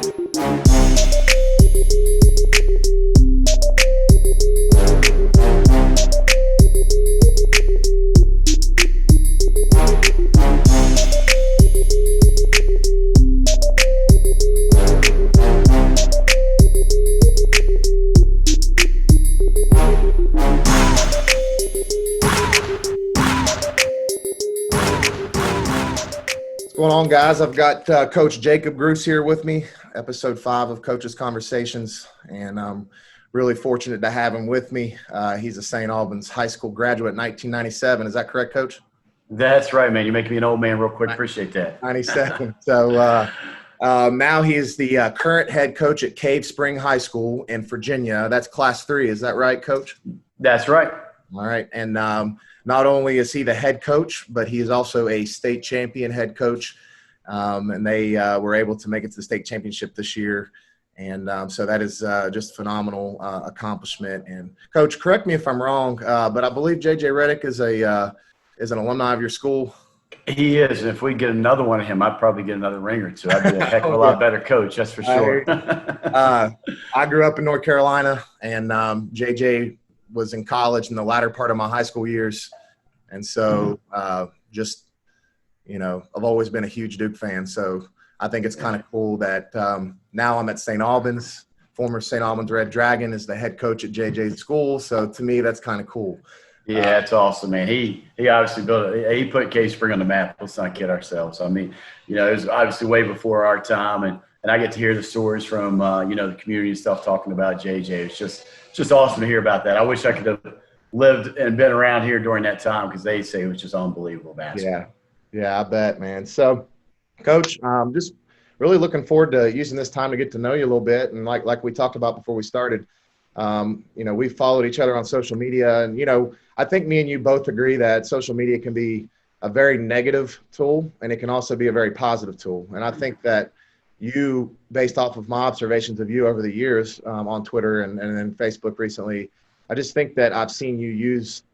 What's going on, guys? I've got Coach Jacob Gruse here with me, episode 5 of Coaches Conversations, and I'm really fortunate to have him with me. He's a St. Albans high school graduate in 1997. Is that correct, Coach? That's right, man. You're making me an old man real quick. Appreciate that. 97. So now he is the current head coach at Cave Spring High School in Virginia. That's Class 3. Is that right, Coach? That's right. All right. And not only is he the head coach, but he is also a state champion head coach. And they were able to make it to the state championship this year. And so that is just a phenomenal accomplishment. And Coach, correct me if I'm wrong, but I believe J.J. Reddick is an alumni of your school. He is. And if we get another one of him, I'd probably get another ring or two. I'd be a heck of a lot better coach, that's for sure. I grew up in North Carolina, and J.J. was in college in the latter part of my high school years. And so just, you know, I've always been a huge Duke fan. So I think it's kind of cool that now I'm at St. Albans. Former St. Albans Red Dragon is the head coach at JJ's school. So to me, that's kind of cool. Yeah, that's awesome, man. He obviously he put Cave Spring on the map. Let's not kid ourselves. I mean, you know, it was obviously way before our time. And I get to hear the stories from, you know, the community and stuff talking about JJ. It's just awesome to hear about that. I wish I could have lived and been around here during that time, because they say it was just unbelievable basketball. Yeah, I bet, man. So, Coach, just really looking forward to using this time to get to know you a little bit. And like we talked about before we started, you know, we've followed each other on social media. And, you know, I think me and you both agree that social media can be a very negative tool, and it can also be a very positive tool. And I think that you, based off of my observations of you over the years on Twitter and then Facebook recently, I just think that I've seen you use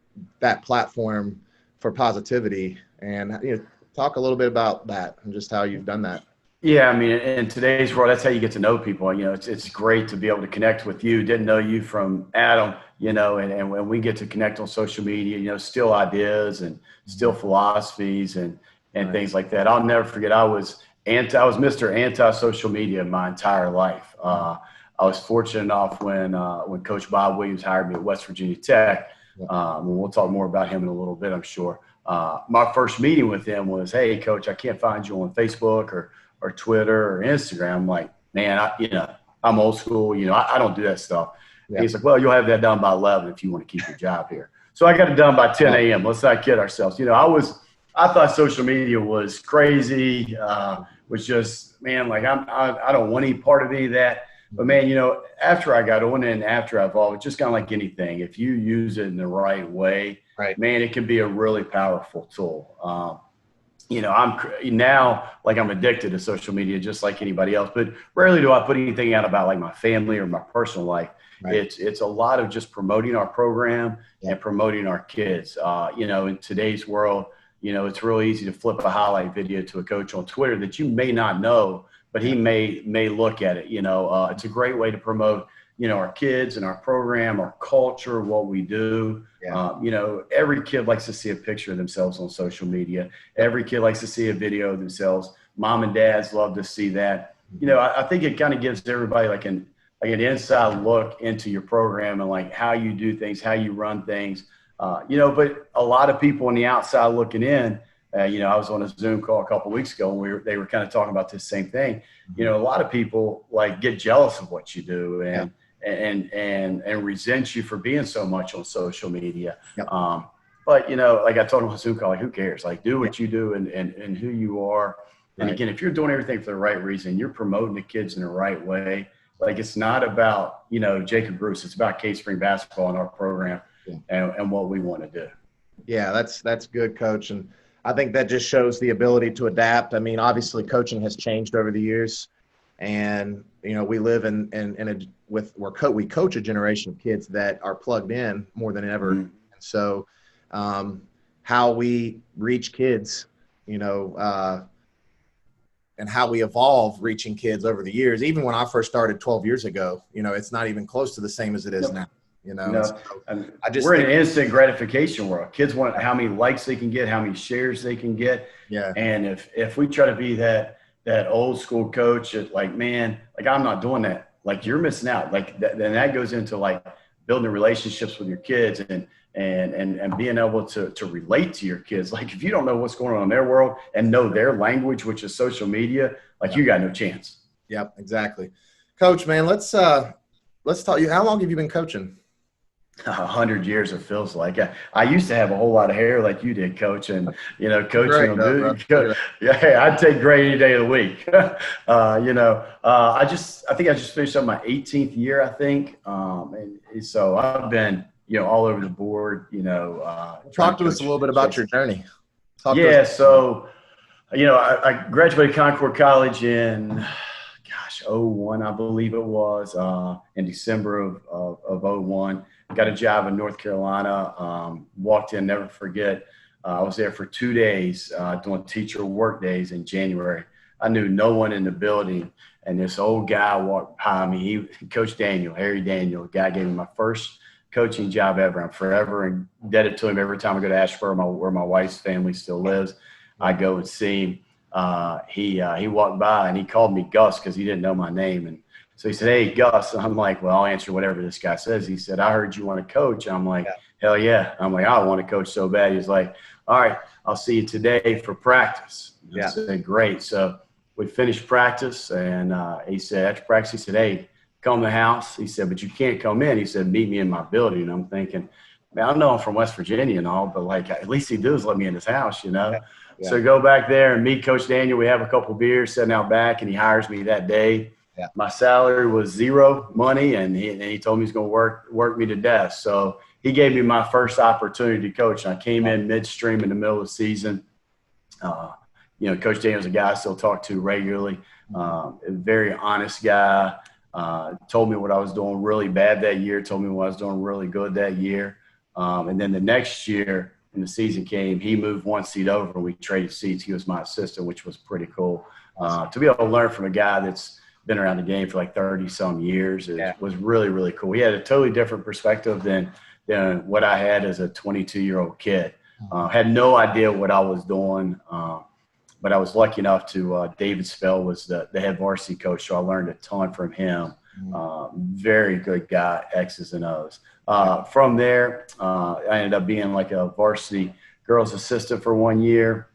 that platform for positivity. And, you know, talk a little bit about that and just how you've done that. Yeah, I mean, in today's world, that's how you get to know people. You know, it's great to be able to connect with you. Didn't know you from Adam, you know, and when we get to connect on social media, you know, still ideas and still philosophies and things like that. I'll never forget, I was Mr. Anti-social media my entire life. I was fortunate enough when Coach Bob Williams hired me at West Virginia Tech. We'll talk more about him in a little bit, I'm sure. My first meeting with him was, "Hey, Coach, I can't find you on Facebook or Twitter or Instagram." I'm like, "Man, I'm old school. You know, I don't do that stuff." Yeah. He's like, "Well, you'll have that done by 11 if you want to keep your job here." So I got it done by 10 a.m. Let's not kid ourselves. You know, I thought social media was crazy. Was just, man, like I don't want any part of any of that. But man, you know, after I got on and after I evolved, it's just kind of like anything. If you use it in the right way, man, it can be a really powerful tool. You know, I'm addicted to social media just like anybody else, but rarely do I put anything out about like my family or my personal life. Right. It's a lot of just promoting our program and promoting our kids. You know, in today's world, you know, it's really easy to flip a highlight video to a coach on Twitter that you may not know, but he may look at it. You know, it's a great way to promote, you know, our kids and our program, our culture, what we do. Yeah. You know, every kid likes to see a picture of themselves on social media. Every kid likes to see a video of themselves. Mom and dads love to see that. You know, I think it kind of gives everybody like an inside look into your program and like how you do things, how you run things. You know, but a lot of people on the outside looking in, you know, I was on a Zoom call a couple of weeks ago and they were kind of talking about this same thing. You know, a lot of people like get jealous of what you do and resent you for being so much on social media. Yep. But, you know, like I told them on a Zoom call, like, who cares? Like, do what you do and who you are. And again, if you're doing everything for the right reason, you're promoting the kids in the right way. Like, it's not about, you know, Jacob Gruse. It's about Cave Spring basketball and our program and what we want to do. Yeah, that's good, Coach. And I think that just shows the ability to adapt. I mean, obviously coaching has changed over the years, and, you know, we live we coach a generation of kids that are plugged in more than ever. Mm-hmm. And so how we reach kids, you know, and how we evolve reaching kids over the years. Even when I first started 12 years ago, it's not even close to the same as it is now. No, So I just we're in an instant gratification world. Kids want how many likes they can get, how many shares they can get. Yeah. And if we try to be that old school coach, man, I'm not doing that. Like, you're missing out. Like then that goes into like building relationships with your kids and being able to relate to your kids. Like, if you don't know what's going on in their world and know their language, which is social media, you got no chance. Yep, exactly. Coach, man, let's talk. How long have you been coaching? 100 years, it feels like. I used to have a whole lot of hair like you did, Coach, and coaching. I'd take gray any day of the week. I think I just finished up my 18th year, I think, and so I've been all over the board. Talk to us a little bit about your journey. So I graduated Concord College in 01, I believe it was, in December of 01. Got a job in North Carolina. Walked in, never forget. I was there for 2 days doing teacher work days in January. I knew no one in the building, and this old guy walked by me. Coach Daniel, Harry Daniel, the guy gave me my first coaching job ever. I'm forever indebted to him. Every time I go to Ashburn, where my wife's family still lives, I go and see him. He walked by and he called me Gus because he didn't know my name. And so he said, "Hey, Gus." I'm like, "Well, I'll answer whatever this guy says." He said, "I heard you want to coach." I'm like, "Hell yeah." I'm like, "I want to coach so bad." He's like, "All right, I'll see you today for practice." I said, "Great." So we finished practice, and he said, after practice, he said, "Hey, come to the house." He said, "But you can't come in." He said, "Meet me in my building." And I'm thinking, man, I know I'm from West Virginia and all, but at least he does let me in his house, Yeah. So go back there and meet Coach Daniel. We have a couple of beers sitting out back, and he hires me that day. Yeah. My salary was zero money, and he told me he's going to work me to death. So he gave me my first opportunity to coach. And I came in midstream in the middle of the season. Coach Daniel's a guy I still talk to regularly. A very honest guy. Told me what I was doing really bad that year. Told me what I was doing really good that year. And then the next year, when the season came, he moved one seat over, and we traded seats. He was my assistant, which was pretty cool. To be able to learn from a guy that's been around the game for 30-some years was really, really cool. He had a totally different perspective than what I had as a 22-year-old kid. Had no idea what I was doing, but I was lucky enough to David Spell was the head varsity coach, so I learned a ton from him. Very good guy, X's and O's. From there, I ended up being a varsity girls assistant for 1 year.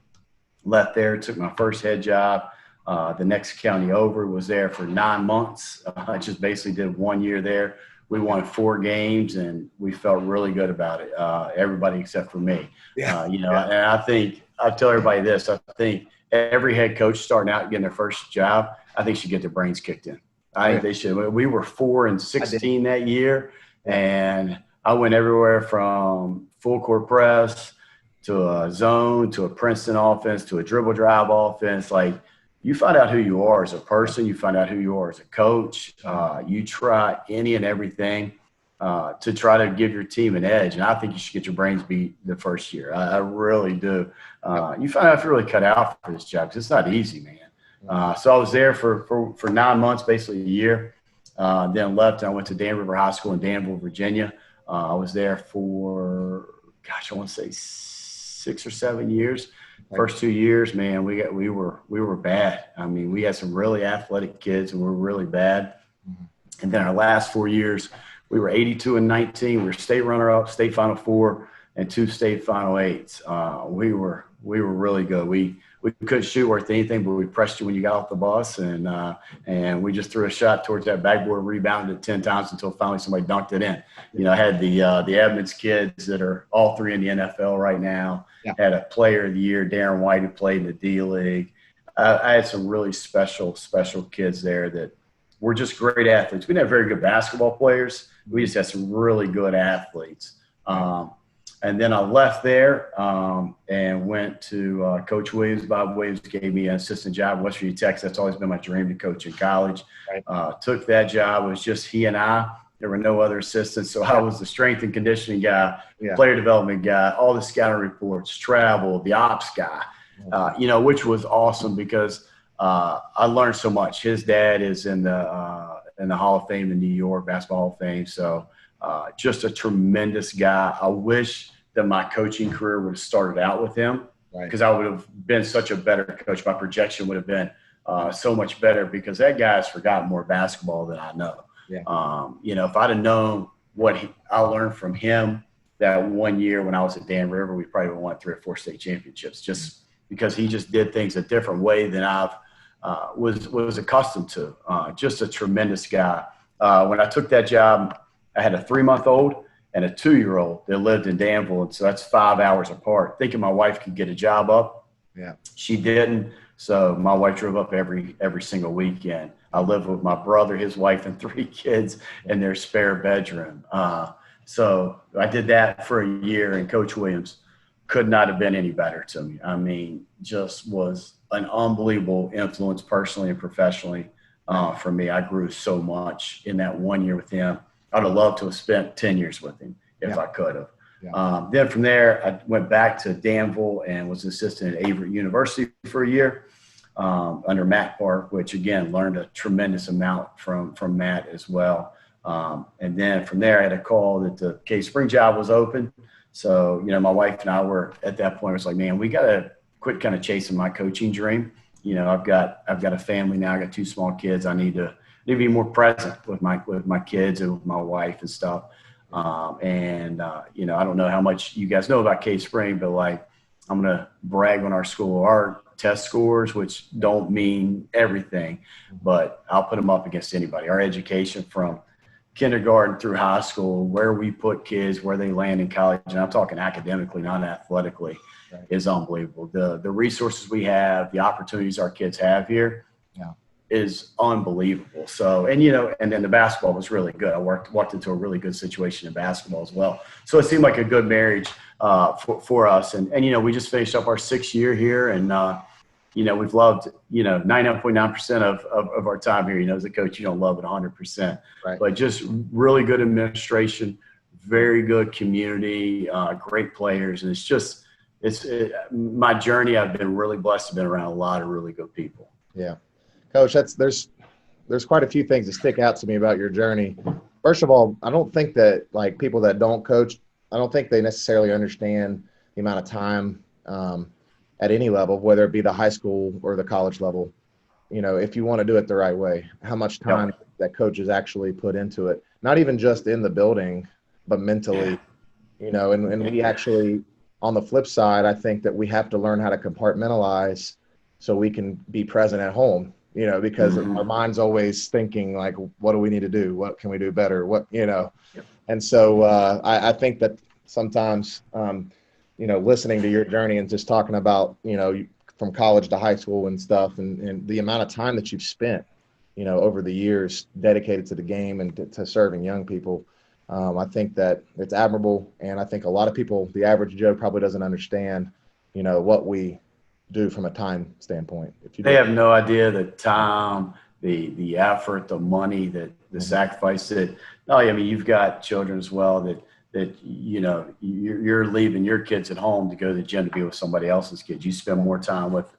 Left there, took my first head job. The next county over, was there for 9 months. I just basically did 1 year there. We won 4 games, and we felt really good about it. Everybody except for me. And I tell everybody this. I think every head coach starting out getting their first job, I think should get their brains kicked in. I think they should. We were 4-16 that year, and I went everywhere from full court press to a zone to a Princeton offense to a dribble drive offense. You find out who you are as a person. You find out who you are as a coach. You try any and everything to try to give your team an edge. And I think you should get your brains beat the first year. I really do. You find out if you're really cut out for this job, because it's not easy, man. So I was there for 9 months, basically a year. Then left, and I went to Dan River High School in Danville, Virginia. I was there for, I want to say 6 or 7 years. First 2 years, man, we were bad. I mean, we had some really athletic kids, and we were really bad. And then our last 4 years, we were 82-19. We were state runner-up, state Final Four, and 2 state Final Eights. We were really good. We couldn't shoot worth anything, but we pressed you when you got off the bus, and we just threw a shot towards that backboard, rebounded it 10 times until finally somebody dunked it in. I had the Edmonds kids that are all 3 in the NFL right now. Yeah. Had a player of the year, Darren White, who played in the D League. I had some really special kids there that were just great athletes. We didn't have very good basketball players. We just had some really good athletes. And then I left there and went to Coach Williams. Bob Williams gave me an assistant job in West Virginia Tech. That's always been my dream, to coach in college. Right. Took that job. It was just he and I. There were no other assistants. So I was the strength and conditioning guy, player development guy, all the scouting reports, travel, the ops guy, which was awesome because I learned so much. His dad is in the Hall of Fame in New York, Basketball Hall of Fame. So just a tremendous guy. I wish that my coaching career would have started out with him, because I would have been such a better coach. My projection would have been so much better, because that guy has forgotten more basketball than I know. You know, if I'd have known what I learned from him that one year when I was at Dan River, we probably would have won 3 or 4 state championships, just because he just did things a different way than I've was accustomed to. Just a tremendous guy. When I took that job, I had a 3-month-old and a 2-year-old that lived in Danville, and so that's 5 hours apart. Thinking my wife could get a job up, she didn't. So my wife drove up every single weekend. I lived with my brother, his wife, and 3 kids in their spare bedroom. So I did that for a year, and Coach Williams could not have been any better to me. I mean, just was an unbelievable influence personally and professionally for me. I grew so much in that 1 year with him. I'd have loved to have spent 10 years with him if I could have. Then from there, I went back to Danville and was an assistant at Averett University for a year under Matt Park, which, again, learned a tremendous amount from Matt as well. And then from there, I had a call that the Cave Spring job was open. So, you know, my wife and I were at that point, it was like, man, we got to quit kind of chasing my coaching dream. You know, I've got a family now. I got 2 small kids. I need to be more present with my kids and with my wife and stuff. You know, I don't know how much you guys know about Cave Spring, but like, I'm going to brag on our school. Our test scores, which don't mean everything, but I'll put them up against anybody. Our education from kindergarten through high school, where we put kids, where they land in college, and I'm talking academically, not athletically, is unbelievable. The resources we have, the opportunities our kids have here is unbelievable. So, and, you know, and then the basketball was really good. I walked into a really good situation in basketball as well. So it seemed like a good marriage for us. And, you know, we just finished up our 6th year here, and, you know, we've loved, you know, 99.9% of our time here. You know, as a coach, you don't love it 100%, but just really good administration, very good community, great players. And it's just, my journey. I've been really blessed to have been around a lot of really good people. Yeah. Coach, there's quite a few things that stick out to me about your journey. First of all, I don't think that, like, people that don't coach, I don't think they necessarily understand the amount of time at any level, whether it be the high school or the college level, you know, if you want to do it the right way, how much time that coaches actually put into it, not even just in the building, but mentally, you know, and we actually, on the flip side, I think that we have to learn how to compartmentalize so we can be present at home, you know, because our mind's always thinking, like, what do we need to do? What can we do better? What, you know? And so I think that sometimes, you know, listening to your journey and just talking about, you know, from college to high school and stuff, and the amount of time that you've spent, you know, over the years dedicated to the game and to serving young people, I think that it's admirable. And I think a lot of people, the average Joe, probably doesn't understand, you know, what we do from a time standpoint. They have no idea the time, the effort, the money, the sacrifice that, I mean, you've got children as well that, you know, you're leaving your kids at home to go to the gym to be with somebody else's kids. You spend more time with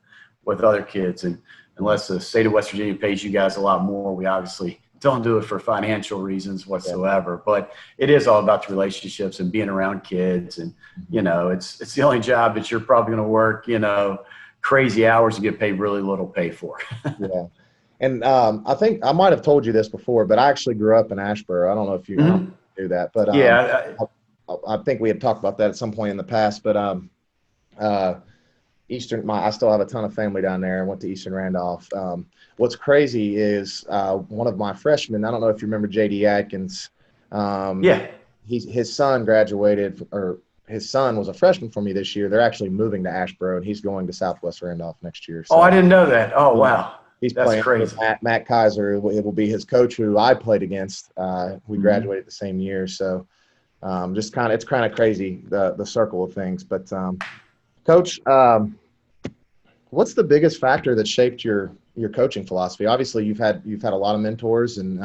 other kids. And unless the state of West Virginia pays you guys a lot more, we obviously don't do it for financial reasons whatsoever. But it is all about the relationships and being around kids. And, you know, it's the only job that you're probably going to work, you know, crazy hours and get paid really little pay for. And I think I might have told you this before, but I actually grew up in Asheboro. I don't know if you do that, but I think we had talked about that at some point in the past. But I still have a ton of family down there. I went to Eastern Randolph. What's crazy is one of my freshmen, I don't know if you remember J.D. Atkins. His son graduated, or his son was a freshman for me this year. They're actually moving to Asheboro, and he's going to Southwest Randolph next year. So, I didn't know that. Oh, wow. He's playing with Matt Kaiser. It will be his coach, who I played against. We graduated the same year. So it's kind of crazy, the circle of things. But Coach, what's the biggest factor that shaped your coaching philosophy? Obviously, you've had a lot of mentors, and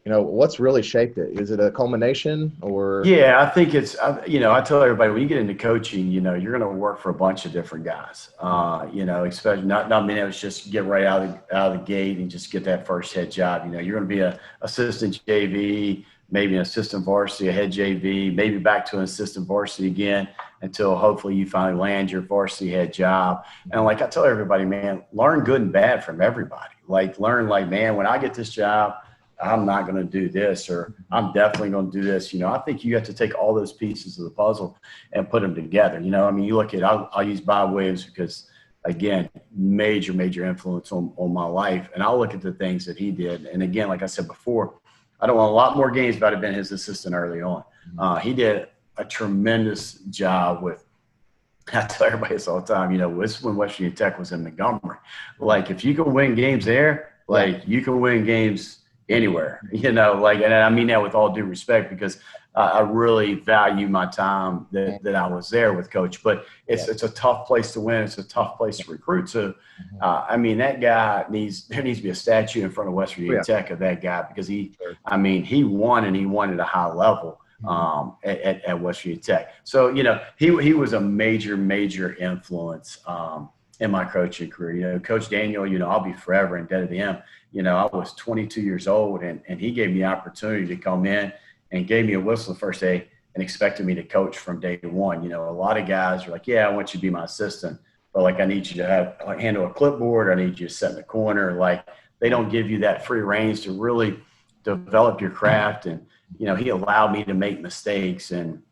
what's really shaped it? Is it a culmination or? Yeah, I think I tell everybody when you get into coaching, you're going to work for a bunch of different guys, especially not being able to just get right out of the gate and just get that first head job. You're going to be a assistant JV, maybe an assistant varsity, a head JV, maybe back to an assistant varsity again until hopefully you finally land your varsity head job. And like I tell everybody, man, learn good and bad from everybody. Learn man, when I get this job, I'm not going to do this, or I'm definitely going to do this. I think you have to take all those pieces of the puzzle and put them together. You look at, I'll use Bob Williams because, again, major, major influence on my life. And I'll look at the things that he did. And again, like I said before, I don't want a lot more games if I'd have been his assistant early on. He did a tremendous job with, I tell everybody this all the time, this is when West Virginia Tech was in Montgomery. If you can win games there, you can win games anywhere, and I mean that with all due respect because I really value my time that I was there with Coach. But it's a tough place to win. It's a tough place to recruit. So, that guy there needs to be a statue in front of West Virginia Tech of that guy because he won and he won at a high level at West Virginia Tech. So, he was a major, major influence in my coaching career. Coach Daniel, I'll be forever indebted to him. I was 22 years old and he gave me the opportunity to come in and gave me a whistle the first day and expected me to coach from day one. A lot of guys are like, yeah, I want you to be my assistant, but I need you to handle a clipboard. I need you to sit in the corner. They don't give you that free range to really develop your craft. And, he allowed me to make mistakes and,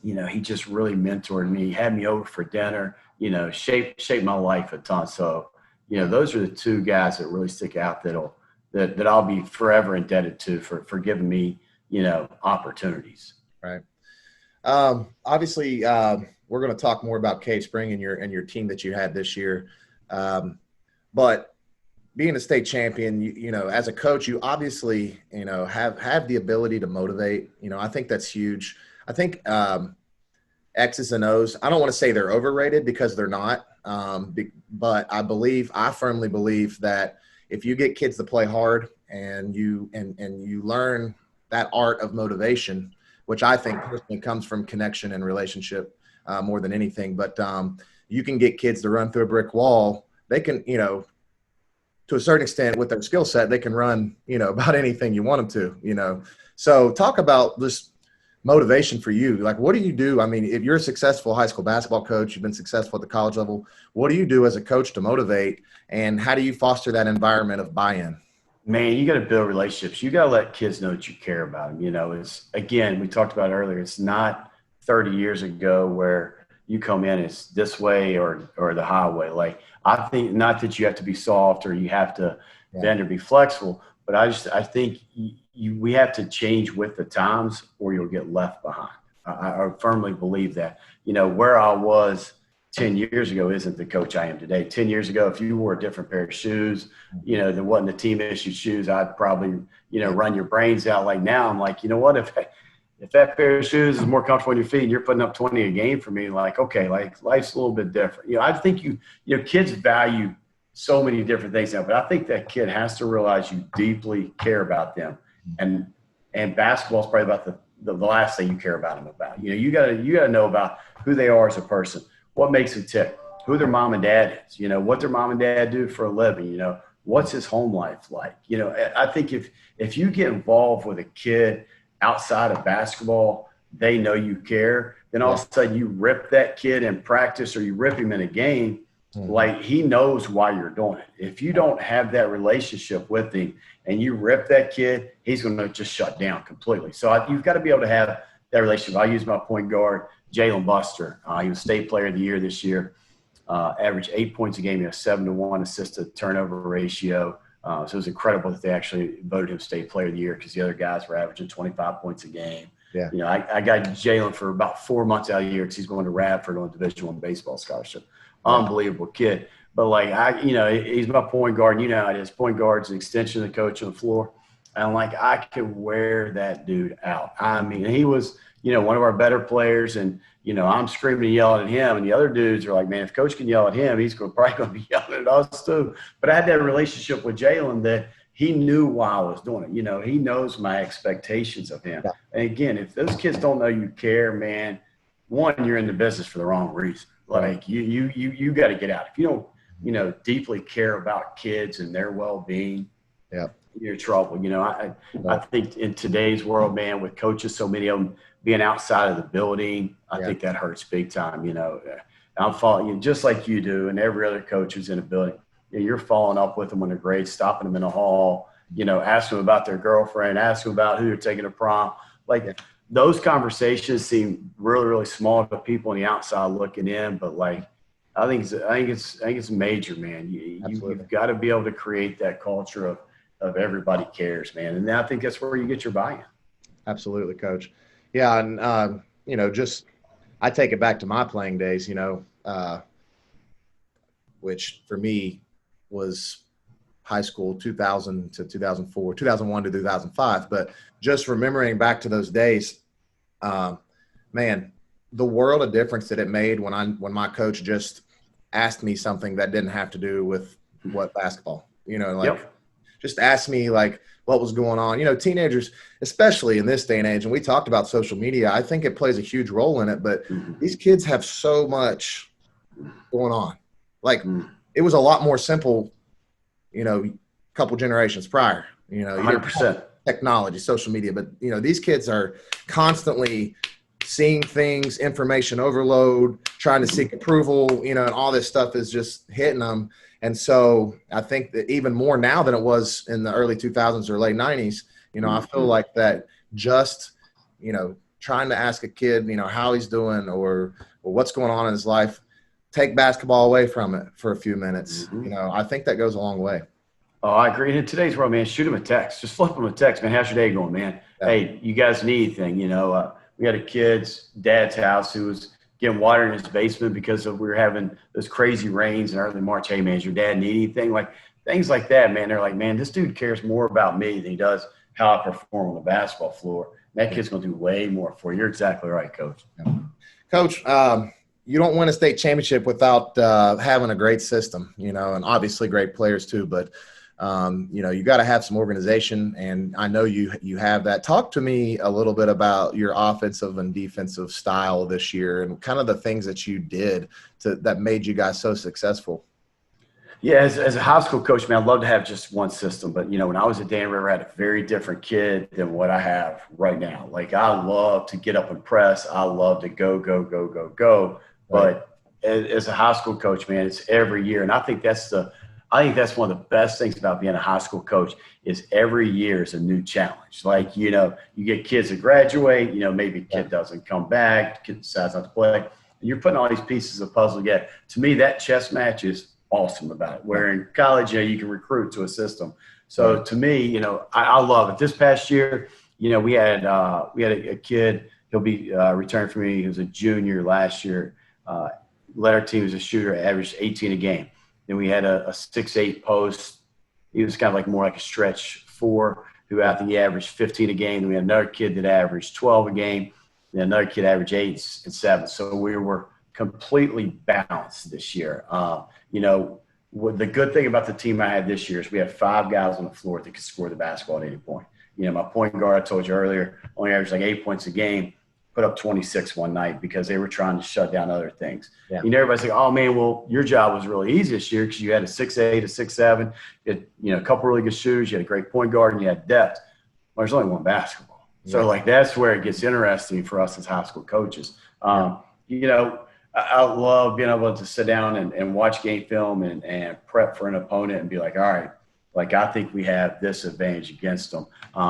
he just really mentored me. He had me over for dinner, shaped my life a ton. So, those are the two guys that really stick out that I'll be forever indebted to for giving me, opportunities. Right. Obviously, we're going to talk more about Cave Spring and your team that you had this year. But being a state champion, as a coach, you obviously, have the ability to motivate. I think that's huge. I think X's and O's, I don't want to say they're overrated because they're not. But I firmly believe that if you get kids to play hard and you learn that art of motivation, which I think personally comes from connection and relationship more than anything, but you can get kids to run through a brick wall. They can, to a certain extent with their skill set, they can run, about anything you want them to, So talk about this motivation for you. What do you do? If you're a successful high school basketball coach, you've been successful at the college level, what do you do as a coach to motivate, and how do you foster that environment of buy-in? Man, you got to build relationships. You got to let kids know that you care about them. It's, again, we talked about earlier, it's not 30 years ago where you come in, it's this way or the highway. I think not that you have to be soft or you have to bend or be flexible, but I think we have to change with the times or you'll get left behind. I firmly believe that. Where I was 10 years ago isn't the coach I am today. 10 years ago, if you wore a different pair of shoes, that wasn't the team issued shoes, I'd probably, run your brains out. Now I'm like, what, if that pair of shoes is more comfortable on your feet and you're putting up 20 a game for me, okay, life's a little bit different. I think kids value so many different things now, but I think that kid has to realize you deeply care about them. And basketball is probably about the last thing you care about them about. You gotta know about who they are as a person, what makes them tick, who their mom and dad is, what their mom and dad do for a living, what's his home life like. I think if you get involved with a kid outside of basketball, they know you care. Then all of a sudden you rip that kid in practice or you rip him in a game. He knows why you're doing it. If you don't have that relationship with him and you rip that kid, he's going to just shut down completely. So you've got to be able to have that relationship. I use my point guard, Jalen Buster. He was state player of the year this year. Averaged 8 points a game. He has 7-to-1 assist to turnover ratio. So it was incredible that they actually voted him state player of the year because the other guys were averaging 25 points a game. Yeah. I got Jalen for about 4 months out of the year because he's going to Radford on a Division I baseball scholarship. Unbelievable kid. But he's my point guard. And how it is. Point guard's an extension of the coach on the floor. And I could wear that dude out. He was, one of our better players. And, I'm screaming and yelling at him. And the other dudes are like, man, if coach can yell at him, he's probably going to be yelling at us too. But I had that relationship with Jalen that he knew why I was doing it. You know, he knows my expectations of him. Yeah. And again, if those kids don't know you care, man, one, you're in the business for the wrong reason. Like you got to get out. If you don't, you know, deeply care about kids and their well-being, Yeah. you're in trouble. You know, I think in today's world, man, with coaches, so many of them being outside of the building, I think that hurts big time. You know, I'm following you just like you do, and every other coach who's in a building. You know, you're following up with them when they're great, stopping them in the hall, you know, asking them about their girlfriend, asking them about who they're taking to prom. Like those conversations seem really, really small to people on the outside looking in, but like I think it's major, man. You've got to be able to create that culture of everybody cares, man. And I think that's where you get your buy-in. Absolutely, Coach. Yeah, and you know, just I take it back to my playing days, you know, which for me was high school 2000 to 2004, 2001 to 2005. But just remembering back to those days, man, the world of difference that it made when my coach just asked me something that didn't have to do with what basketball, you know, like just asked me like what was going on. You know, teenagers, especially in this day and age, and we talked about social media, I think it plays a huge role in it, but these kids have so much going on. Like it was a lot more simple, you know, a couple generations prior, you know, 100%. Technology, social media, but you know, these kids are constantly seeing things, information overload, trying to seek approval, you know, and all this stuff is just hitting them. And so I think that even more now than it was in the early 2000s or late 90s, you know, I feel like that just, you know, trying to ask a kid, you know, how he's doing or what's going on in his life, take basketball away from it for a few minutes. You know, I think that goes a long way. Oh, I agree. And in today's world, man, shoot him a text. Just flip him a text, man. How's your day going, man? Yeah. Hey, you guys need anything? You know, we had a kid's dad's house who was getting water in his basement because we were having those crazy rains in early March. Hey, man, does your dad need anything? Like things like that, man. They're like, man, this dude cares more about me than he does how I perform on the basketball floor. And that kid's going to do way more for you. You're exactly right, Coach. Yeah. Coach, you don't win a state championship without having a great system, you know, and obviously great players too. But, you know, you got to have some organization, and I know you have that. Talk to me a little bit about your offensive and defensive style this year and kind of the things that you did that made you guys so successful. Yeah, as a high school coach, man, I'd love to have just one system. But, you know, when I was at Dan River, I had a very different kid than what I have right now. Like, I love to get up and press. I love to go. Right. But as a high school coach, man, it's every year. And I think that's one of the best things about being a high school coach is every year is a new challenge. Like, you know, you get kids that graduate, you know, maybe a kid doesn't come back, kid decides not to play. And you're putting all these pieces of puzzle together. To me, that chess match is awesome about it. Where in college, you know, you can recruit to a system. So to me, you know, I love it. This past year, you know, we had a kid. He'll be returning for me. He was a junior last year. Led our team as a shooter, averaged 18 a game. Then we had a 6'8" post. He was kind of like more like a stretch 4, who I think he averaged 15 a game. Then we had another kid that averaged 12 a game. Then another kid averaged 8 and 7. So we were completely balanced this year. You know, the good thing about the team I had this year is we had 5 guys on the floor that could score the basketball at any point. You know, my point guard, I told you earlier, only averaged like 8 points a game, put up 26 one night because they were trying to shut down other things. Yeah. You know, everybody's like, oh, man, well, your job was really easy this year because you had a 6'8", a 6'7", you had, you know, a couple really good shooters, you had a great point guard, and you had depth. Well, there's only one basketball. Yeah. So, like, that's where it gets interesting for us as high school coaches. You know, I love being able to sit down and watch game film and prep for an opponent and be like, all right, like I think we have this advantage against them.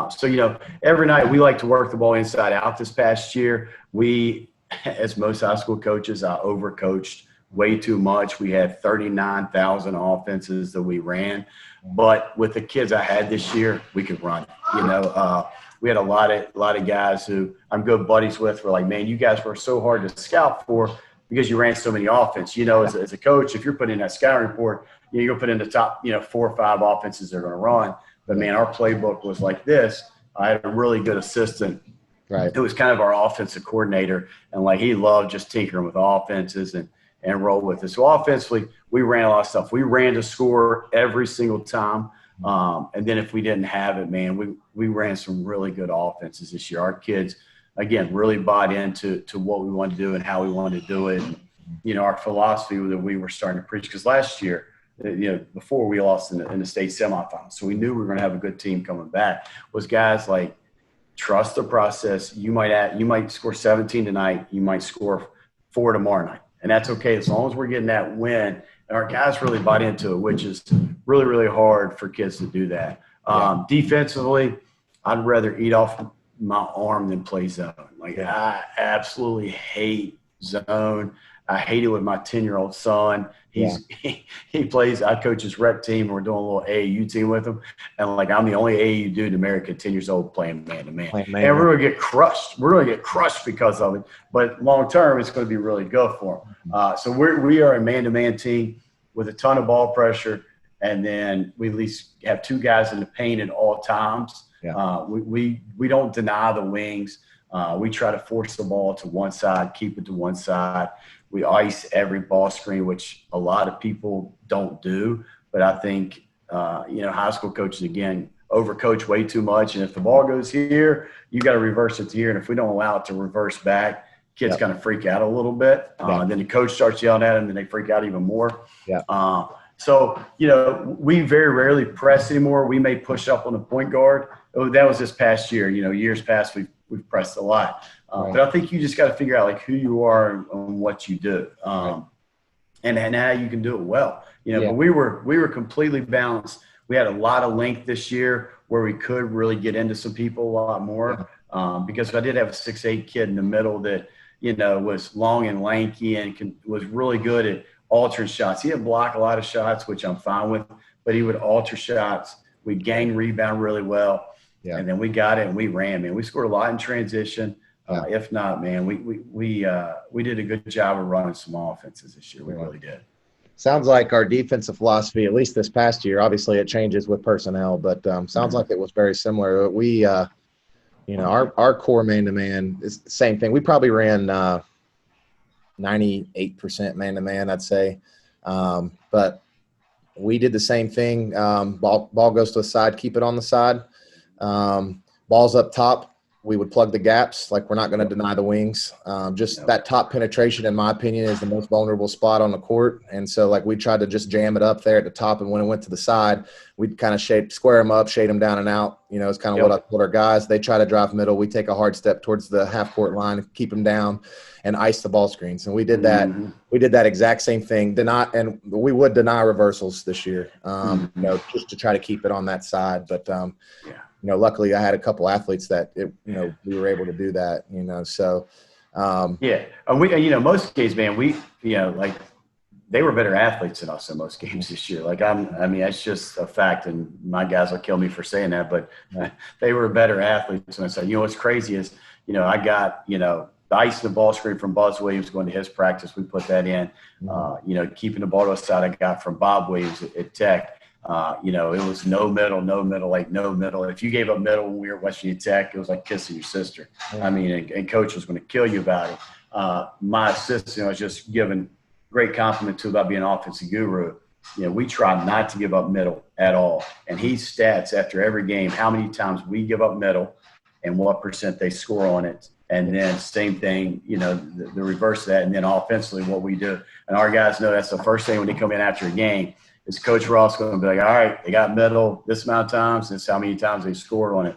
So, you know, every night we like to work the ball inside out. This past year, we, as most high school coaches, I overcoached way too much. We had 39,000 offenses that we ran. But with the kids I had this year, we could run it. You know, we had a lot of guys who I'm good buddies with. We're like, man, you guys were so hard to scout for because you ran so many offense. You know, as a coach, if you're putting in that scouting report, you're going to put in the top, you know, 4 or 5 offenses they're going to run. But, man, our playbook was like this. I had a really good assistant. Right. It was kind of our offensive coordinator, and, like, he loved just tinkering with offenses and roll with it. So, offensively, we ran a lot of stuff. We ran to score every single time. And then if we didn't have it, man, we ran some really good offenses this year. Our kids, again, really bought into what we wanted to do and how we wanted to do it. And, our philosophy that we were starting to preach, because last year, before we lost in the state semifinals, so we knew we were going to have a good team coming back, was guys like, trust the process. You might score 17 tonight. You might score 4 tomorrow night. And that's okay as long as we're getting that win. And our guys really bought into it, which is really, really hard for kids to do that. Defensively, I'd rather eat off my arm than play zone. I absolutely hate zone. I hate it with my 10-year-old son. He plays. I coach his rec team. And we're doing a little AAU team with him, and I'm the only AAU dude in America, 10 years old, playing man to man. And we're going to get crushed. We're going to get crushed because of it. But long term, it's going to be really good for him. So we are a man to man team with a ton of ball pressure, and then we at least have 2 guys in the paint at all times. We don't deny the wings. We try to force the ball to one side, keep it to one side. We ice every ball screen, which a lot of people don't do. But I think, high school coaches, again, overcoach way too much. And if the ball goes here, you got to reverse it to here. And if we don't allow it to reverse back, kids kind of freak out a little bit. Then the coach starts yelling at them, and they freak out even more. So, we very rarely press anymore. We may push up on the point guard. Oh, that was this past year. Years past, we've pressed a lot. But I think you just got to figure out who you are and what you do, and how you can do it well. But we were completely balanced. We had a lot of length this year where we could really get into some people a lot more, because I did have a 6'8" kid in the middle that was long and lanky and was really good at altering shots. He didn't block a lot of shots, which I'm fine with, but he would alter shots. We gang rebound really well. And then we got it and we ran, man. We scored a lot in transition. If not, man, we did a good job of running some offenses this year. We really did. Sounds like our defensive philosophy, at least this past year, obviously it changes with personnel, but sounds like it was very similar. We, our core man-to-man is the same thing. We probably ran 98% man-to-man, I'd say. But we did the same thing. Ball goes to the side, keep it on the side. Ball's up top. We would plug the gaps. We're not going to deny the wings. That top penetration, in my opinion, is the most vulnerable spot on the court. And so, we tried to just jam it up there at the top. And when it went to the side, we'd kind of square them up, shade them down and out. It's kind of what I told our guys. They try to drive middle. We take a hard step towards the half-court line, keep them down, and ice the ball screens. And we did that. We did that exact same thing. And we would deny reversals this year, just to try to keep it on that side. But luckily I had a couple athletes that we were able to do that, so. And we, most games, man, they were better athletes than us in most games this year. That's just a fact, and my guys will kill me for saying that, but they were better athletes. And I said, what's crazy is, I got, the ice and the ball screen from Buzz Williams going to his practice. We put that in, keeping the ball to the side I got from Bob Williams at Tech. It was no middle. If you gave up middle when we were at West Virginia Tech, it was like kissing your sister. And coach was going to kill you about it. My assistant was just giving great compliment to about being an offensive guru. We try not to give up middle at all. And he stats after every game how many times we give up middle and what percent they score on it. And then same thing, the reverse of that. And then offensively what we do. And our guys know that's the first thing when they come in after a game. Is Coach Ross going to be all right, they got middle this amount of times, this how many times they scored on it.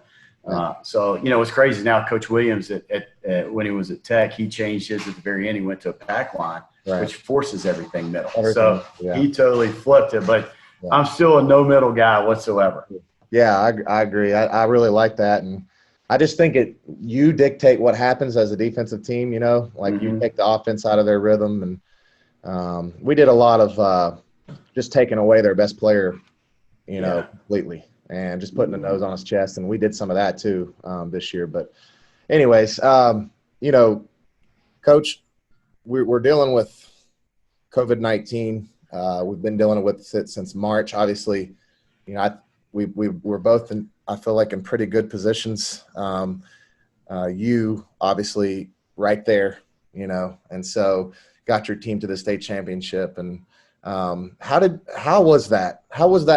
So, it's crazy now. Coach Williams, when he was at Tech, he changed his at the very end. He went to a pack line, which forces everything middle. He totally flipped it, but I'm still a no middle guy whatsoever. Yeah, I agree. I really like that. And I just think you dictate what happens as a defensive team, you take the offense out of their rhythm. And we did a lot of just taking away their best player, completely, and just putting the nose on his chest. And we did some of that too this year. But anyways, Coach, we're dealing with COVID-19. We've been dealing with it since March. Obviously, we're both I feel like in pretty good positions. You obviously right there, and so got your team to the state championship. And How was that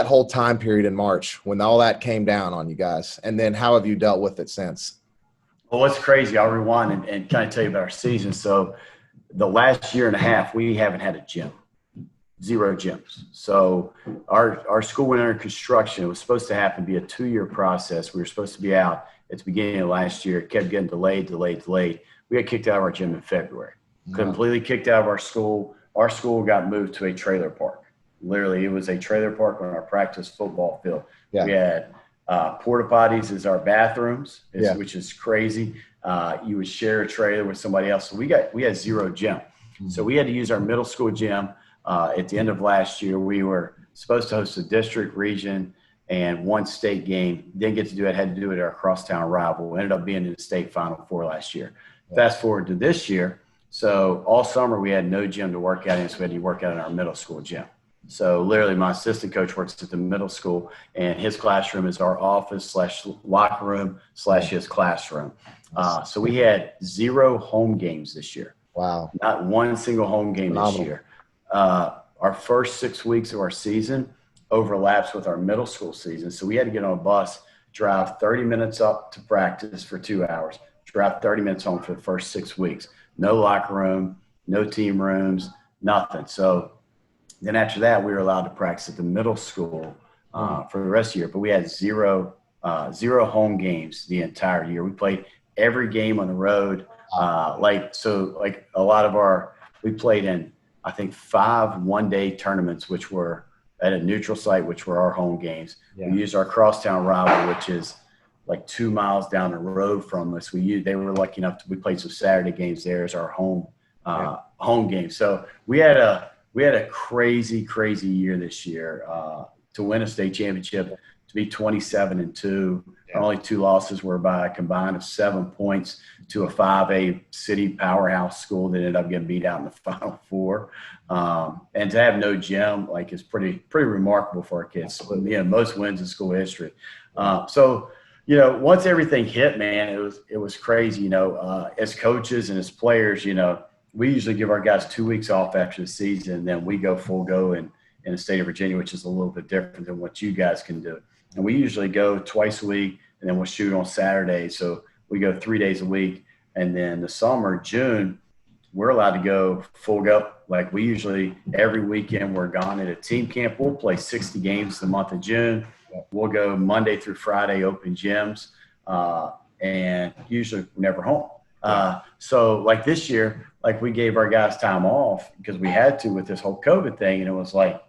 whole time period in March when all that came down on you guys? And then how have you dealt with it since? Well, what's crazy, I'll rewind and kind of tell you about our season. So the last year and a half, we haven't had a gym, 0 gyms. So our school went under construction. It was supposed to happen to be a 2-year process. We were supposed to be out at the beginning of last year. It kept getting delayed. We got kicked out of our gym in February. Completely kicked out of our school. Our school got moved to a trailer park. Literally, it was a trailer park on our practice football field. Yeah. We had porta potties as our bathrooms, which is crazy. You would share a trailer with somebody else. So we had 0 gym. Mm-hmm. So we had to use our middle school gym. At the end of last year, we were supposed to host a district, region, and 1 state game. Didn't get to do it. Had to do it at our crosstown rival. We ended up being in the state Final Four last year. Yeah. Fast forward to this year. So all summer we had no gym to work out in, so we had to work out in our middle school gym. So literally my assistant coach works at the middle school, and his classroom is our office / locker room / his classroom. So we had 0 home games this year. Wow. Not one single home game this year. Our first 6 weeks of our season overlaps with our middle school season. So we had to get on a bus, drive 30 minutes up to practice for 2 hours, drive 30 minutes home for the first 6 weeks. No locker room, no team rooms, nothing. So then after that, we were allowed to practice at the middle school for the rest of the year. But we had zero home games the entire year. We played every game on the road. We played in, I think, 5 one-day tournaments, which were at a neutral site, which were our home games. Yeah. We used our crosstown rival, which is like 2 miles down the road from us. They were lucky enough we played some Saturday games there as our home game. So we had a crazy year this year to win a state championship, to be 27-2. Our only 2 losses were by a combined of 7 points to a 5A city powerhouse school that ended up getting beat out in the Final Four. And to have no gym, is pretty remarkable for our kids. Most wins in school history. Once everything hit, man, it was crazy. As coaches and as players, we usually give our guys 2 weeks off after the season, and then we go full go in the state of Virginia, which is a little bit different than what you guys can do. And we usually go twice a week, and then we'll shoot on Saturdays. So we go 3 days a week. And then the summer, June, we're allowed to go full go. Like we usually, every weekend we're gone at a team camp. We'll play 60 games the month of June. We'll go Monday through Friday, open gyms, and usually we're never home. So like this year, we gave our guys time off because we had to with this whole COVID thing. And it was like,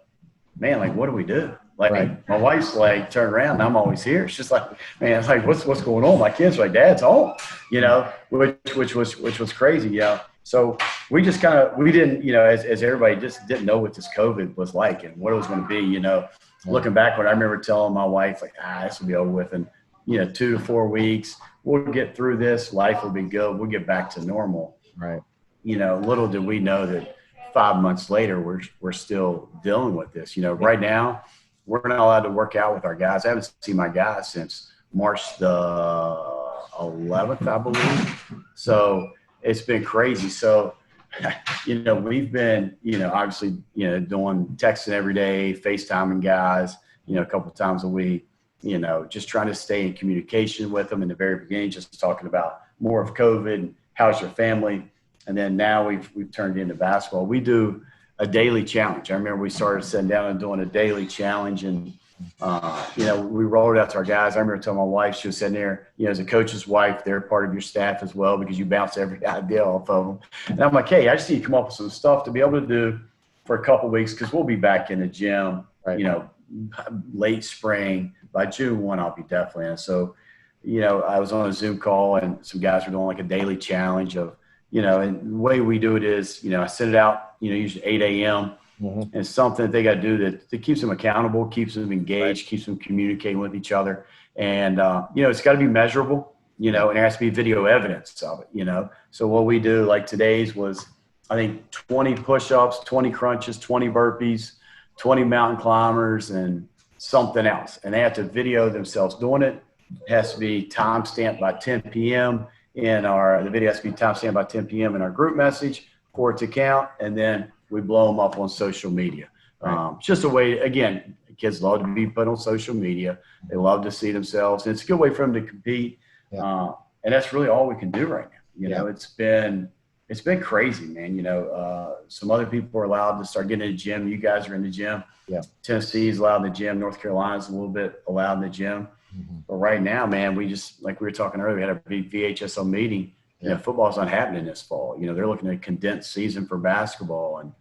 man, what do we do? My wife's turned around and I'm always here. It's just man, it's what's going on? My kids are like, Dad's home, which was crazy. So we just we didn't, as everybody just didn't know what this COVID was like and what it was going to be, Looking back, I remember telling my wife, this will be over with in, 2 to 4 weeks. We'll get through this. Life will be good. We'll get back to normal. Right. Little did we know that 5 months later, we're still dealing with this. Right now, we're not allowed to work out with our guys. I haven't seen my guys since March the 11th, I believe. So it's been crazy. So, we've been, obviously, doing texting every day, FaceTiming guys, a couple of times a week, just trying to stay in communication with them in the very beginning, just talking about more of COVID and how's your family. And then now we've turned it into basketball. We do a daily challenge. I remember we started sitting down and doing a daily challenge, and we rolled it out to our guys. I remember telling my wife, she was sitting there, as a coach's wife, they're part of your staff as well because you bounce every idea off of them. And I'm like, hey, I just need to come up with some stuff to be able to do for a couple of weeks because we'll be back in the gym, late spring. By June 1, I'll be definitely in. So, I was on a Zoom call and some guys were doing a daily challenge of, and the way we do it is, I send it out, usually 8 a.m. Mm-hmm. And something that they got to do that keeps them accountable, keeps them engaged, keeps them communicating with each other. And, it's got to be measurable, and there has to be video evidence of it, So what we do, today's was, I think, 20 push-ups, 20 crunches, 20 burpees, 20 mountain climbers, and something else. And they have to video themselves doing it. It has to be time-stamped by 10 p.m. The video has to be time-stamped by 10 p.m. in our group message for it to count. And then we blow them up on social media. Right. It's just a way, again, kids love to be put on social media. They love to see themselves. And it's a good way for them to compete. Yeah. And that's really all we can do right now. Yeah. It's been crazy, man. Some other people are allowed to start getting in the gym. You guys are in the gym. Yeah. Tennessee's allowed in the gym. North Carolina's a little bit allowed in the gym. But right now, man, we just, like we were talking earlier, we had a big VHSL meeting. Yeah. Football's not happening this fall. They're looking at a condensed season for basketball. And,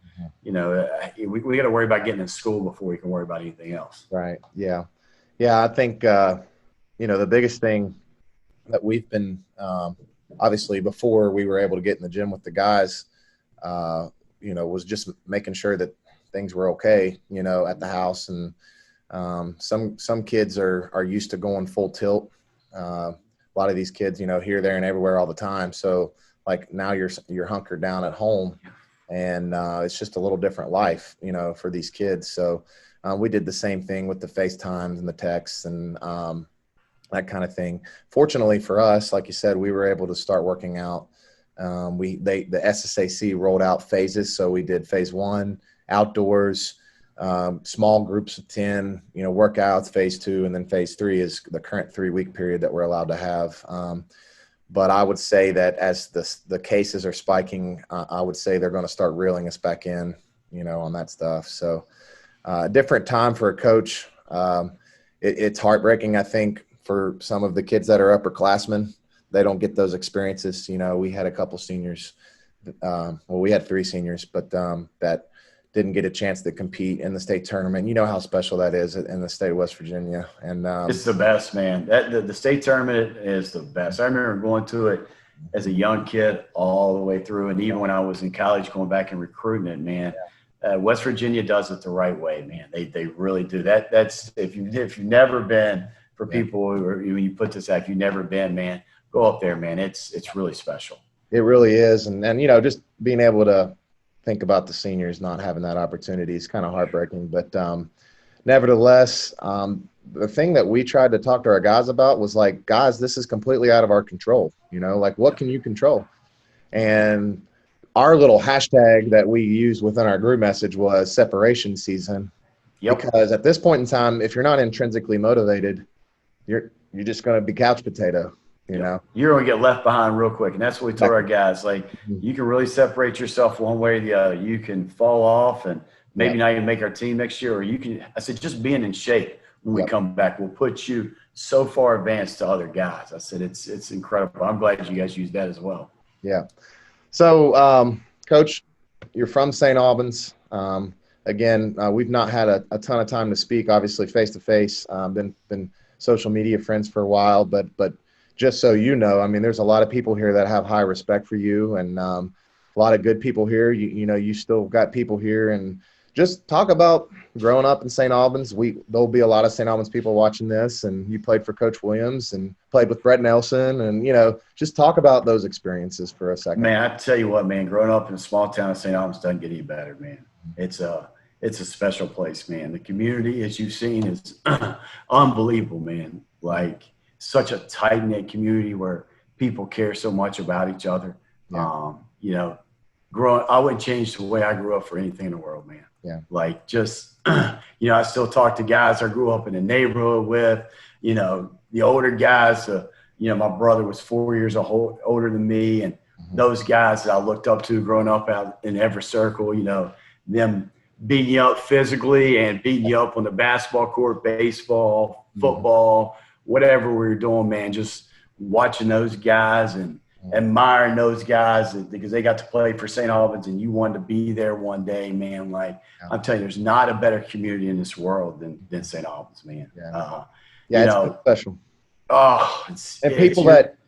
we got to worry about getting in school before we can worry about anything else. Right. Yeah. Yeah. I think, the biggest thing that we've been, obviously before we were able to get in the gym with the guys, was just making sure that things were okay, at the house. And some kids are used to going full tilt. A lot of these kids, here, there, and everywhere all the time. So like now you're hunkered down at home, and it's just a little different life, for these kids. So we did the same thing with the FaceTimes and the texts and that kind of thing. Fortunately for us, like you said, we were able to start working out. The SSAC rolled out phases. So we did phase 1, outdoors, small groups of 10, workouts, phase 2, and then phase 3 is the current 3-week period that we're allowed to have. But I would say that as the cases are spiking, I would say they're going to start reeling us back in, on that stuff. So different time for a coach. It's heartbreaking, I think, for some of the kids that are upperclassmen. They don't get those experiences. We had a couple seniors. We had 3 seniors, but that didn't get a chance to compete in the state tournament. You know how special that is in the state of West Virginia. And it's the best, man. The state tournament is the best. I remember going to it as a young kid all the way through, and even when I was in college going back and recruiting it, man. West Virginia does it the right way, man. They really do. That's if you've never been, for people when you put this out, if you've never been, man, go up there, man. It's really special. It really is. And just being able to think about the seniors not having that opportunity is kind of heartbreaking. But nevertheless, the thing that we tried to talk to our guys about was like, guys, this is completely out of our control. Like, what can you control? And our little hashtag that we used within our group message was separation season. Yep. Because at this point in time, if you're not intrinsically motivated, you're just going to be couch potato. You're going to get left behind real quick. And that's what we told our guys. Like, you can really separate yourself one way or the other. You can fall off and maybe not even make our team next year, or I said, just being in shape when we come back will put you so far advanced to other guys. I said, it's incredible. I'm glad you guys used that as well. Yeah. So, Coach, you're from St. Albans. Again, we've not had a ton of time to speak, obviously face-to-face, been social media friends for a while, but just so you know, I mean, there's a lot of people here that have high respect for you, and a lot of good people here. You still got people here, and just talk about growing up in St. Albans. There'll be a lot of St. Albans people watching this, and you played for Coach Williams and played with Brett Nelson, and just talk about those experiences for a second. Man, I tell you what, man, growing up in a small town of St. Albans doesn't get any better, man. It's a special place, man. The community, as you've seen, is unbelievable, man. Like, such a tight-knit community where people care so much about each other. I wouldn't change the way I grew up for anything in the world, man. Yeah. Like, just, I still talk to guys I grew up in the neighborhood with, the older guys, my brother was 4 years older than me. And those guys that I looked up to growing up out in every circle, them beating you up physically and beating you up on the basketball court, baseball, football, whatever we were doing, man, just watching those guys and admiring those guys because they got to play for St. Albans and you wanted to be there one day, man. Like, I'm telling you, there's not a better community in this world than St. Albans, man. It's special. Oh,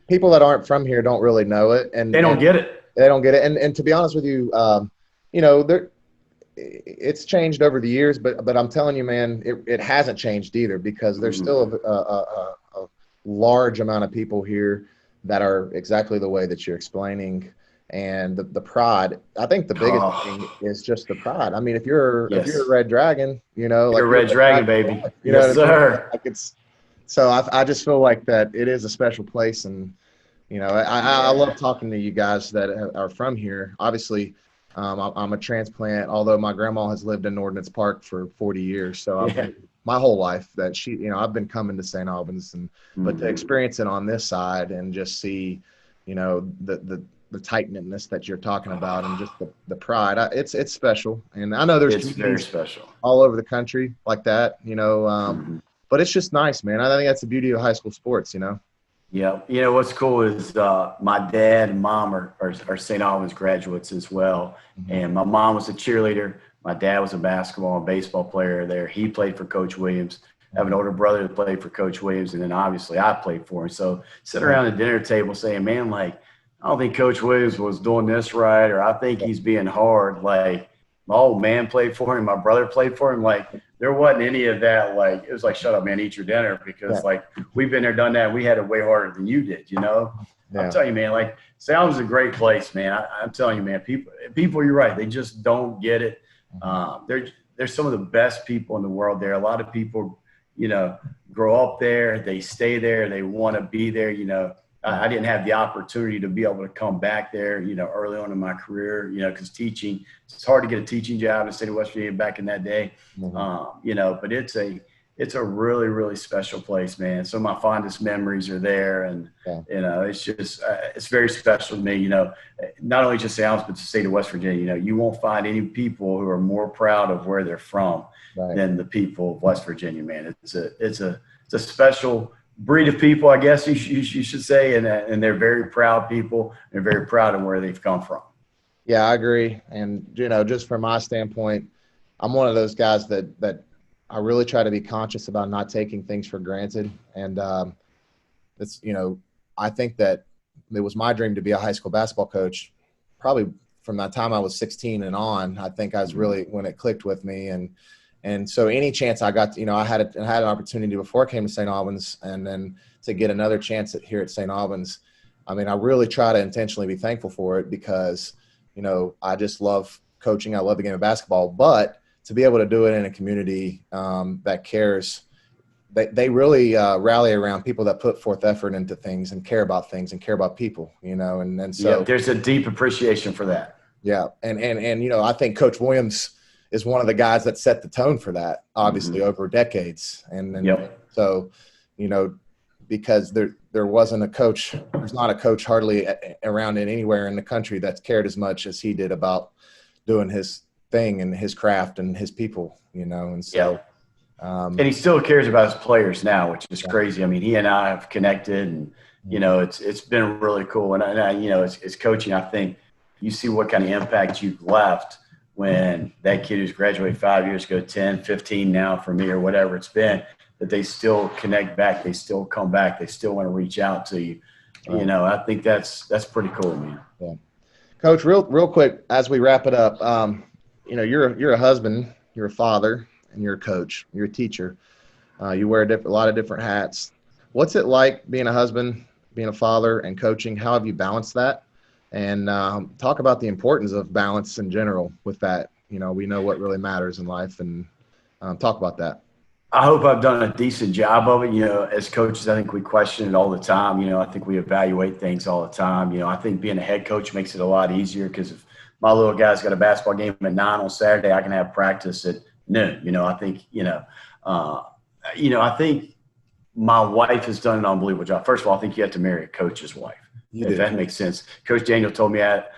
people that aren't from here don't really know it, and they don't get it. They don't get it. And to be honest with you, it's changed over the years, but I'm telling you, man, it hasn't changed either, because there's still a large amount of people here that are exactly the way that you're explaining. And the pride, I think the biggest thing is just the pride. I mean, if you're a Red Dragon, you're a Red Dragon, baby. Yes, sir. Like, so I just feel like that it is a special place. And, I love talking to you guys that are from here. Obviously, I'm a transplant, although my grandma has lived in Ordnance Park for 40 years. So I've Yeah. been, my whole life that I've been coming to St. Albans, but to Mhm. experience it on this side and just see, the tight knitness that you're talking about and just the pride, it's special. And I know there's It's very communities special. all over the country like that, Mhm. but it's just nice, man. I think that's the beauty of high school sports. Yeah. What's cool is my dad and mom are St. Albans graduates as well. Mhm. And my mom was a cheerleader. My dad was a basketball and baseball player there. He played for Coach Williams. I have an older brother that played for Coach Williams. And then obviously I played for him. So sitting around the dinner table saying, man, like, I don't think Coach Williams was doing this right, or I think he's being hard. Like, my old man played for him. My brother played for him. Like, there wasn't any of that. Like, it was like, shut up, man, eat your dinner, because Yeah. like we've been there, done that. We had it way harder than you did. I'm Yeah. telling you, man. Like, Sal's a great place, man. I'm telling you, man. People, you're right. They just don't get it. They're some of the best people in the world there. A lot of people, grow up there. They stay there. They want to be there. I didn't have the opportunity to be able to come back there, early on in my career, because teaching, it's hard to get a teaching job in the state of West Virginia back in that day. But it's a really, really special place, man. Some of my fondest memories are there. And, it's just, it's very special to me, not only just Albans, but the state of West Virginia. You won't find any people who are more proud of where they're from than the people of West Virginia, man. It's a special breed of people, I guess you should say, and they're very proud people. They're very proud of where they've come from. Yeah, I agree. And, just from my standpoint, I'm one of those guys that I really try to be conscious about not taking things for granted. And I think that it was my dream to be a high school basketball coach, probably from that time I was 16 and on. I think I was really when it clicked with me. And so any chance I got, I had an opportunity before I came to St. Albans, and then to get another chance here at St. Albans. I mean, I really try to intentionally be thankful for it because, I just love coaching. I love the game of basketball, but to be able to do it in a community that cares, they really rally around people that put forth effort into things and care about things and care about people, and so there's a deep appreciation for that. Yeah. And I think Coach Williams is one of the guys that set the tone for that, obviously, over decades. And so, because there wasn't a coach, there's not a coach hardly around anywhere in the country that's cared as much as he did about doing his thing and his craft and his people, and so. And he still cares about his players now, which is crazy. I mean, he and I have connected, and, it's been really cool. And I it's coaching, I think you see what kind of impact you've left when that kid who's graduated 5 years ago, 10, 15 now for me or whatever it's been, that they still connect back. They still come back. They still want to reach out to you. Right. I think that's pretty cool, man. Yeah. Coach, real quick, as we wrap it up, you're a husband, you're a father, and you're a coach, you're a teacher. You wear a lot of different hats. What's it like being a husband, being a father, and coaching? How have you balanced that? And talk about the importance of balance in general with that. We know what really matters in life, and talk about that. I hope I've done a decent job of it. As coaches, I think we question it all the time. I think we evaluate things all the time. I think being a head coach makes it a lot easier because if my little guy's got a basketball game at 9 on Saturday, I can have practice at noon. I think, I think my wife has done an unbelievable job. First of all, I think you have to marry a coach's wife. If that makes sense. Coach Daniel told me at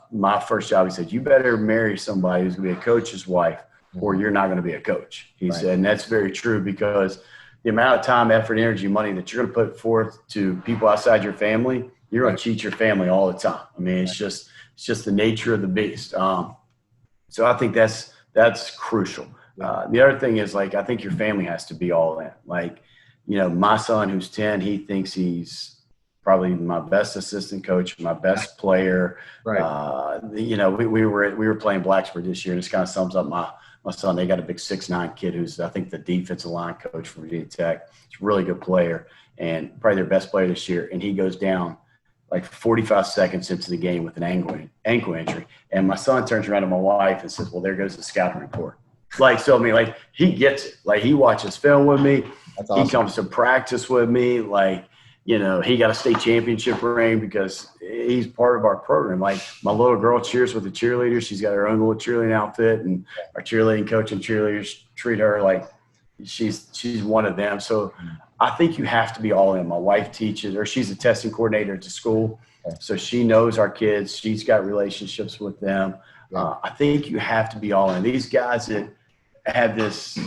my first job, he said, you better marry somebody who's going to be a coach's wife or you're not going to be a coach. He said, and that's very true because the amount of time, effort, energy, money that you're going to put forth to people outside your family, you're going to cheat your family all the time. I mean, it's just the nature of the beast. So I think that's crucial. The other thing is, like, I think your family has to be all in. Like, my son who's 10, he thinks he's probably my best assistant coach, my best player. Right. We were playing Blacksburg this year, and this kind of sums up my son. They got a big 6'9" kid who's, I think, the defensive line coach for Virginia Tech. He's a really good player and probably their best player this year. And he goes down like 45 seconds into the game with an ankle injury. And my son turns around to my wife and says, well, there goes the scouting report. Like, so, I mean, like, he gets it. Like, he watches film with me. That's awesome. He comes to practice with me. Like, he got a state championship ring because he's part of our program. Like my little girl cheers with the cheerleaders. She's got her own little cheerleading outfit, and our cheerleading coach and cheerleaders treat her like she's one of them. So I think you have to be all in. My wife teaches, or she's a testing coordinator at the school. So she knows our kids. She's got relationships with them. I think you have to be all in. These guys that have this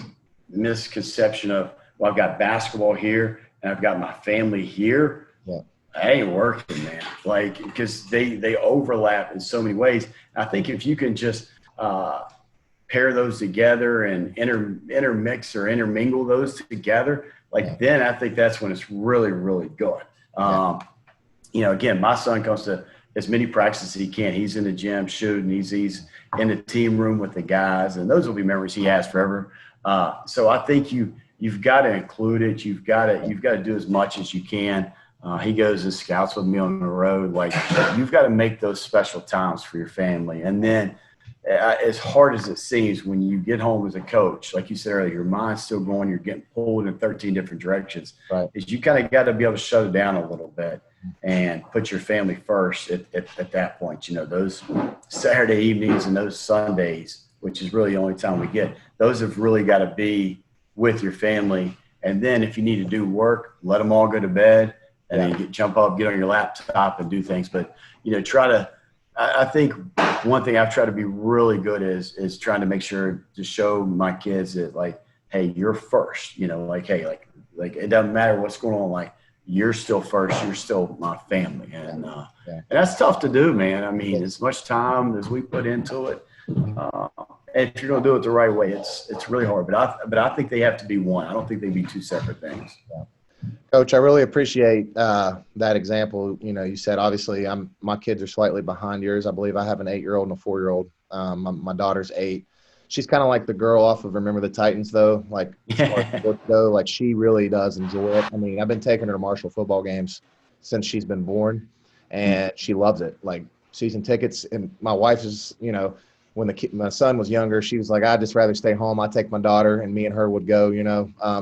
misconception of, well, I've got basketball here and I've got my family here. That ain't working, man. Like, because they overlap in so many ways. I think if you can just pair those together and intermix or intermingle those together, then I think that's when it's really, really good. Again, my son comes to as many practices as he can. He's in the gym shooting. He's in the team room with the guys, and those will be memories he has forever. So I think you've got to include it. You've got to do as much as you can. He goes and scouts with me on the road. Like, you've got to make those special times for your family. And then as hard as it seems, when you get home as a coach, like you said earlier, your mind's still going, you're getting pulled in 13 different directions. Right. Is you kind of got to be able to shut it down a little bit and put your family first at that point. Those Saturday evenings and those Sundays, which is really the only time we get, those have really got to be with your family. And then if you need to do work, let them all go to bed, and then you jump up, get on your laptop and do things. But, I think one thing I've tried to be really good is trying to make sure to show my kids that, like, hey, you're first, hey, like it doesn't matter what's going on. Like, you're still first. You're still my family. And that's tough to do, man. I mean, as much time as we put into it, if you're going to do it the right way, it's really hard. But I think they have to be one. I don't think they'd be two separate things. Yeah. Coach, I really appreciate that example. You said, obviously, my kids are slightly behind yours. I believe I have an 8-year-old and a 4-year-old. My daughter's 8. She's kind of like the girl off of Remember the Titans, though. Like, as far as sports go, like, she really does enjoy it. I mean, I've been taking her to Marshall football games since she's been born, and she loves it. Like, season tickets. And my wife is, when my son was younger, she was like, I'd just rather stay home. I'd take my daughter, and me and her would go,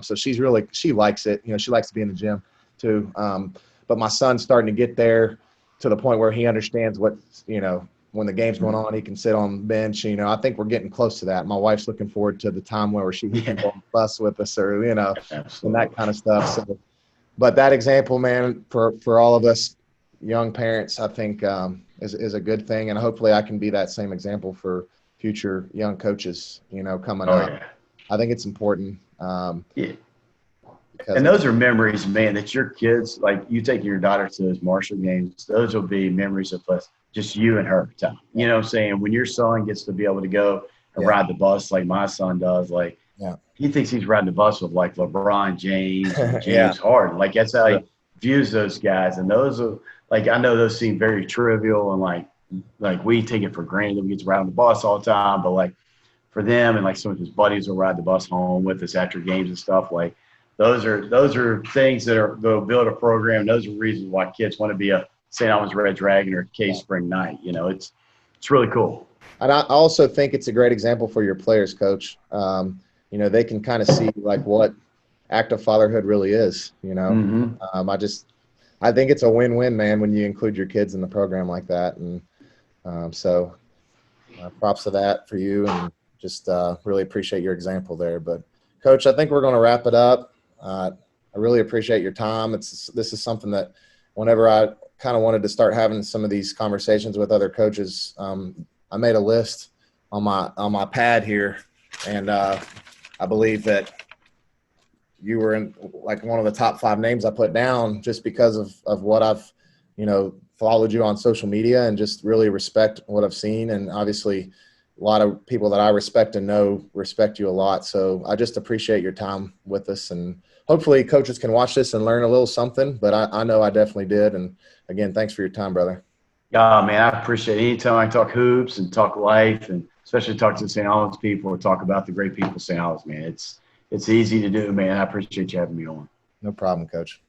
So she likes it. She likes to be in the gym too. But my son's starting to get there to the point where he understands what, when the game's going on, he can sit on the bench. I think we're getting close to that. My wife's looking forward to the time where he can go on the bus with us, or, and that kind of stuff. So, but that example, man, for all of us young parents, I think is a good thing. And hopefully I can be that same example for future young coaches, coming up. Yeah. I think it's important. And those are memories, man, that your kids, like you taking your daughter to those Marshall games, those will be memories of just you and her time. You know what I'm saying? When your son gets to be able to go and ride the bus like my son does, like he thinks he's riding the bus with like LeBron James and James Harden. Like, that's how he views those guys. And those are, like, I know those seem very trivial, and like we take it for granted that we get to ride on the bus all the time, but like for them, and like some of his buddies will ride the bus home with us after games and stuff, like those are things that'll build a program. Those are reasons why kids want to be a St. Albans Red Dragon or K-Spring Knight. It's really cool. And I also think it's a great example for your players, Coach. They can kind of see like what active fatherhood really is. I think it's a win-win, man, when you include your kids in the program like that. And so props to that for you, and just really appreciate your example there. But, Coach, I think we're going to wrap it up. I really appreciate your time. This is something that whenever I kind of wanted to start having some of these conversations with other coaches, I made a list on my pad here, and I believe that you were in like one of the top 5 names I put down, just because of what I've, followed you on social media and just really respect what I've seen. And obviously a lot of people that I respect and know respect you a lot. So I just appreciate your time with us, and hopefully coaches can watch this and learn a little something, but I know I definitely did. And again, thanks for your time, brother. Yeah, man, I appreciate it. Anytime I can talk hoops and talk life, and especially talk to the St. Albans people or talk about the great people of St. Albans, man, it's easy to do, man. I appreciate you having me on. No problem, Coach.